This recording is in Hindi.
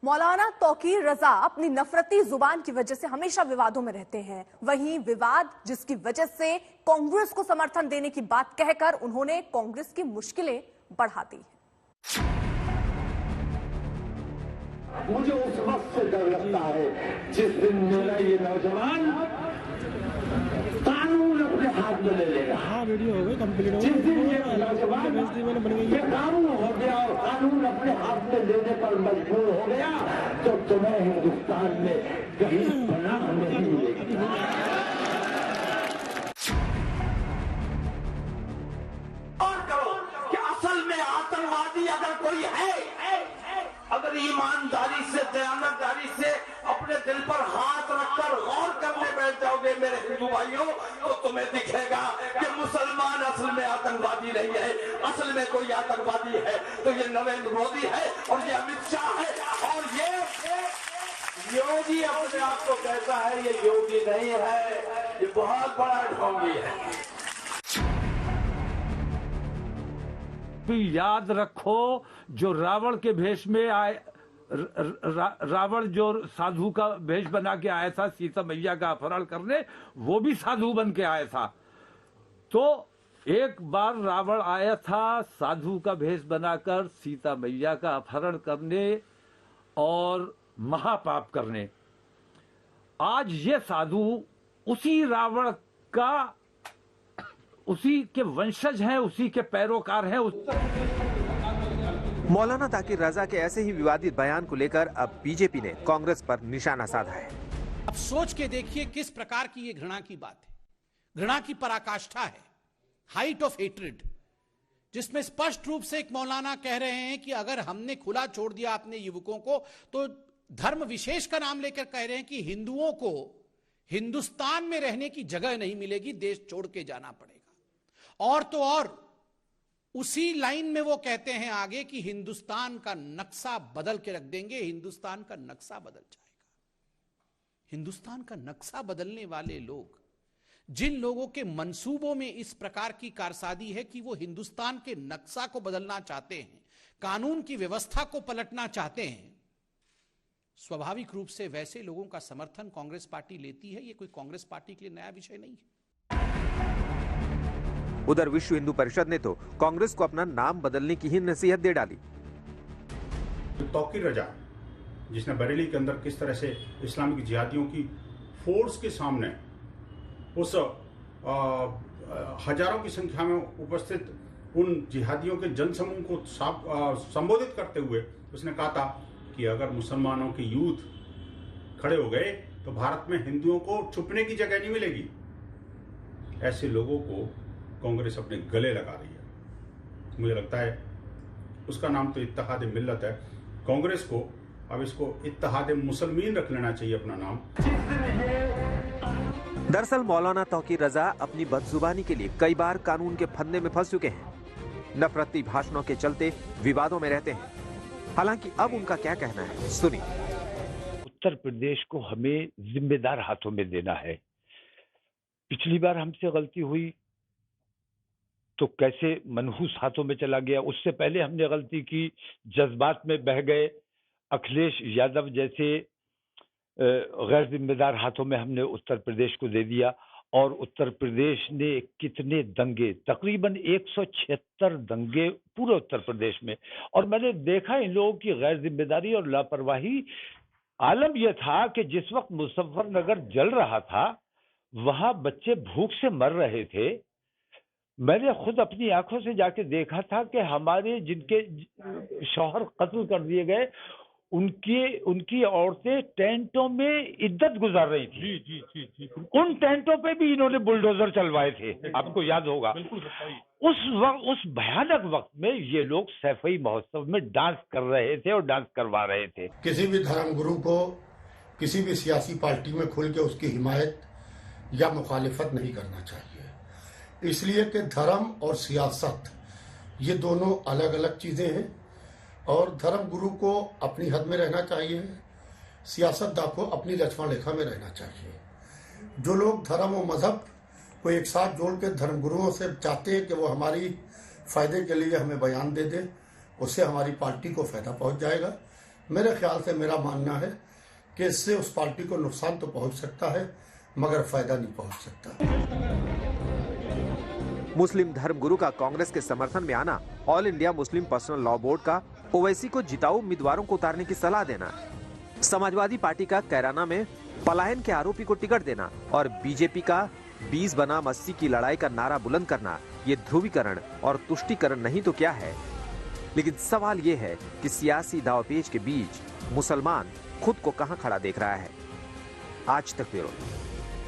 मौलाना तौकीर रजा अपनी नफरती जुबान की वजह से हमेशा विवादों में रहते हैं। वहीं विवाद जिसकी वजह से कांग्रेस को समर्थन देने की बात कहकर उन्होंने कांग्रेस की मुश्किलें बढ़ा दी। मुझे उस वक्त से डर लगता है जिस दिन मेरा ये नौजवान कानून अपने हाथ में ले लेगा। वीडियो हो गई कंप्लीट हो गई। जिस दिन ये नौजवान ये कानून हो गया और कानून अपने हाथ में लेने पर मजबूर हो गया तो तुम्हें हिंदुस्तान में कहीं पनाह नहीं मिलेगी। और करो कि असल में आतंकवादी अगर कोई है, अगर ईमानदारी से दयानतदारी से अपने दिल पर हाथ रखकर गौर करने बैठ जाओगे मेरे हिंदू भाइयों, तो तुम्हें दिखेगा कि मुसलमान असल में आतंकवादी नहीं है। असल में कोई आतंकवादी है तो ये नरेंद्र मोदी है और ये अमित शाह है और ये योगी अपने आप को कहता है। ये योगी नहीं है, ये बहुत बड़ा ढोंगी है। याद रखो जो रावण के भेष में आए, रावण जो साधु का भेष बना के आया था सीता मैया का अपहरण करने, वो भी साधु बन के आया था। तो एक बार रावण आया था साधु का भेष बनाकर सीता मैया का अपहरण करने और महापाप करने। आज ये साधु उसी रावण का, उसी के वंशज हैं, उसी के पैरोकार हैं। मौलाना ताकिर रजा के ऐसे ही विवादित बयान को लेकर अब बीजेपी ने कांग्रेस पर निशाना साधा है। अब सोच के देखिए किस प्रकार की ये घृणा की बात है। घृणा की पराकाष्ठा है, हाइट ऑफ हेट्रेड, जिसमें स्पष्ट रूप से एक मौलाना कह रहे हैं कि अगर हमने खुला छोड़ दिया अपने युवकों को तो धर्म विशेष का नाम लेकर कह रहे हैं कि हिंदुओं को हिंदुस्तान में रहने की जगह नहीं मिलेगी, देश छोड़ के जाना पड़ेगा। और तो और उसी लाइन में वो कहते हैं आगे कि हिंदुस्तान का नक्शा बदल के रख देंगे, हिंदुस्तान का नक्शा बदल जाएगा। हिंदुस्तान का नक्शा बदलने वाले लोग, जिन लोगों के मंसूबों में इस प्रकार की कारसादी है कि वो हिंदुस्तान के नक्शा को बदलना चाहते हैं, कानून की व्यवस्था को पलटना चाहते हैं, स्वाभाविक रूप से वैसे लोगों का समर्थन कांग्रेस पार्टी लेती है। ये कोई कांग्रेस पार्टी के लिए नया विषय नहीं है। उधर विश्व हिंदू परिषद ने तो कांग्रेस को अपना नाम बदलने की ही नसीहत दे डाली। तौकीर रजा जिसने बरेली के अंदर किस तरह से इस्लामिक जिहादियों की फोर्स के सामने उस हजारों की संख्या में उपस्थित उन जिहादियों के जनसमूह को संबोधित करते हुए उसने कहा था कि अगर मुसलमानों के यूथ खड़े हो गए तो भारत में हिंदुओं को छुपने की जगह नहीं मिलेगी। ऐसे लोगों को कांग्रेस अपने गले लगा रही है। मुझे लगता है उसका नाम तो इत्तेहाद मिल्लत है। कांग्रेस को अब इसको इत्तेहाद मुसलमीन रख लेना चाहिए अपना नाम। दरअसल मौलाना तौकीर रजा अपनी बदजुबानी के लिए कई बार कानून के फंदे में फंस चुके हैं। नफरती भाषणों के चलते विवादों में रहते हैं। हालांकि अब उनका क्या कहना है, सुनिए। उत्तर प्रदेश को हमें जिम्मेदार हाथों में देना है। पिछली बार हमसे गलती हुई तो कैसे मनहूस हाथों में चला गया। उससे पहले हमने गलती की, जज्बात में बह गए, अखिलेश यादव जैसे गैर जिम्मेदार हाथों में हमने उत्तर प्रदेश को दे दिया। और उत्तर प्रदेश ने कितने दंगे, तकरीबन 176 दंगे पूरे उत्तर प्रदेश में। और मैंने देखा इन लोगों की गैर जिम्मेदारी और लापरवाही। आलम यह था कि जिस वक्त मुजफ्फरनगर जल रहा था वहां बच्चे भूख से मर रहे थे। मैंने खुद अपनी आंखों से जाके देखा था कि हमारे जिनके शौहर कत्ल कर दिए गए उनकी औरतें टेंटों में इद्दत गुजार रही थी। जी। उन टेंटों पे भी इन्होंने बुलडोजर चलवाए थे, आपको याद होगा। उस भयानक वक्त में ये लोग सैफई महोत्सव में डांस कर रहे थे और डांस करवा रहे थे। किसी भी धर्मगुरु को किसी भी सियासी पार्टी में खुल के उसकी हिमायत या मुखालिफत नहीं करना चाहिए, इसलिए कि धर्म और सियासत ये दोनों अलग अलग चीजें हैं। और धर्म गुरु को अपनी हद में रहना चाहिए, सियासतदान को अपनी लक्ष्मण रेखा में रहना चाहिए। जो लोग धर्म और मजहब को एक साथ जोड़ के धर्मगुरुओं से चाहते हैं कि वो हमारी फायदे के लिए हमें बयान दे दे, उससे हमारी पार्टी को फायदा पहुंच जाएगा। मेरे ख्याल से मेरा मानना है कि इससे उस पार्टी को नुकसान तो पहुंच सकता है मगर फायदा नहीं पहुंच सकता। मुस्लिम धर्मगुरु का कांग्रेस के समर्थन में आना, all India Muslim personal law board का ओवैसी को जिताऊ उम्मीदवारों को उतारने की सलाह देना, समाजवादी पार्टी का कैराना में पलायन के आरोपी को टिकट देना और बीजेपी का 20 बनाम 80 की लड़ाई का नारा बुलंद करना, ये ध्रुवीकरण और तुष्टीकरण नहीं तो क्या है? लेकिन सवाल ये है कि सियासी दांवपेच के बीच मुसलमान खुद को कहां खड़ा देख रहा है। आज तक ब्यूरो।